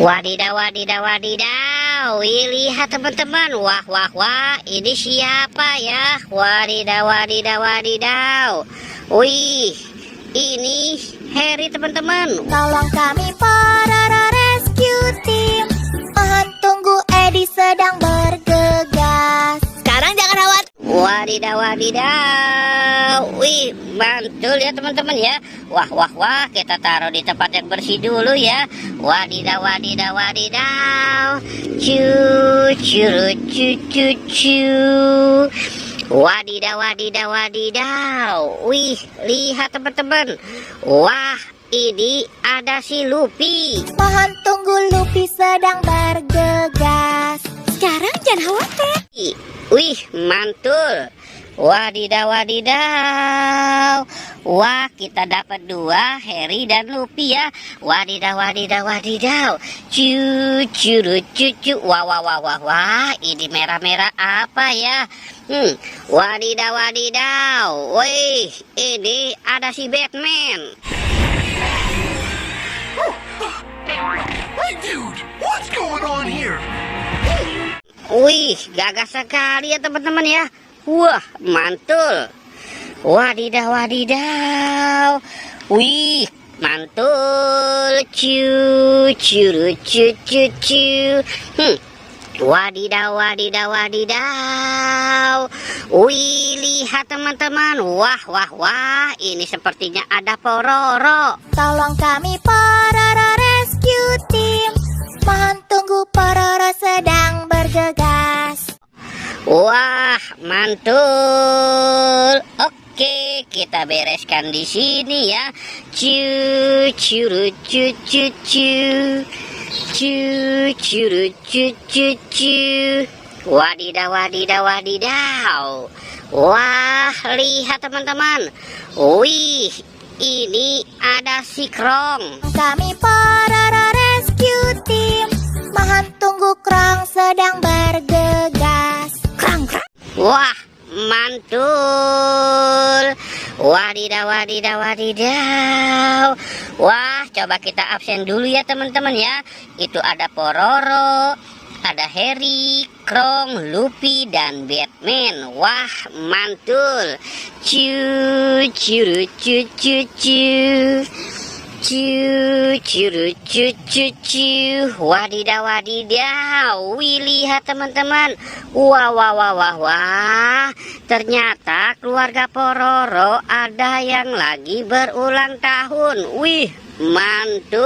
Wadidaw, wadidaw, wadidaw. Wih, lihat teman-teman. Wah, wah, wah. Ini siapa ya? Wadidaw, wadidaw, wadidaw. Wih, ini Harry teman-teman. Tolong kami para rescue team. Mohon tunggu, Edi sedang bergegas. Sekarang jangan khawatir. Wadidaw, wadidaw. Wih, mantul ya teman-teman ya. Wah, wah, wah. Kita taruh di tempat yang bersih dulu ya. Wadidaw, wadidaw, wadidaw. Cu, curu, cu, cu, cu. Wadidaw, wadidaw, wadidaw. Wih, lihat teman-teman. Wah, ini ada si Luffy. Mohon tunggu, Luffy sedang bergegas. Sekarang jangan khawatir. Wih, mantul. Wadidaw, wadidaw. Wah, kita dapat dua, Harry dan Luffy ya. Wadidaw, wadidaw, wadidaw. Cu, curu, cucu. Wah, wah, wah, wah, wah. Ini merah-merah apa ya? Wadidaw, wadidaw. Wih, ini ada si Batman. Hey dude, what's going on here? Wih, gagah sekali ya teman-teman ya. Wah, mantul. Wadidaw, wadidaw. Wih, mantul. Cu, curu, cu, cu, cu. Wadidaw, wadidaw, wadidaw. Wih, lihat teman-teman. Wah, wah, wah. Ini sepertinya ada Pororo. Tolong kami para rescue team. Mohon tunggu, Pororo sedang bergegas. Wah, mantul. Oke, kita bereskan di sini ya. Cu, curu, cu, cu, cu. Cu, curu, cu, cu, cu. Wadidaw, wadidaw, wadidaw. Wah, lihat teman-teman. Wih, ini ada si Krong. Kami para rescue team. Mohon tunggu, Krong sedang bergegas. Krong, krong. Wah, mantul. Wadidaw, wadidaw, wadidaw. Wah, coba kita absen dulu ya teman-teman ya. Itu ada Pororo, ada Harry, Krong, Luffy, dan Batman. Wah, mantul. Cu, curu, cu, cu, cu. Cu, curu, cu, cu, cu. Wadidaw, wadidaw. Wih, lihat teman-teman. Wah, wah, wah, wah, wah. Ternyata keluarga Pororo ada yang lagi berulang tahun. Wih, mantul.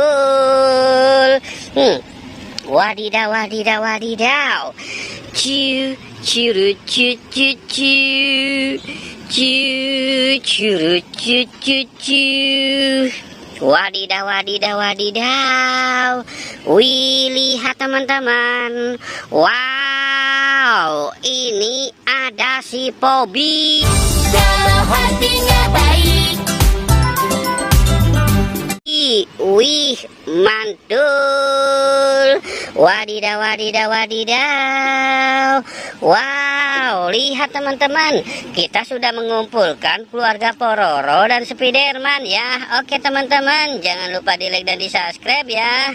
Wadidaw, wadidaw, wadidaw. Cu, curu, cu, cu, cu. Cu, curu, cu, cu, cu. Wadidaw, wadidaw, wadidaw. Wih, lihat teman-teman. Wow, ini ada si Pobi. Kalau hatinya baik. Wih, mantul. Wadidaw, wadidaw, wadidaw. Wow, lihat teman-teman. Kita sudah mengumpulkan keluarga Pororo dan Spiderman ya. Oke teman-teman, jangan lupa di like dan di subscribe ya.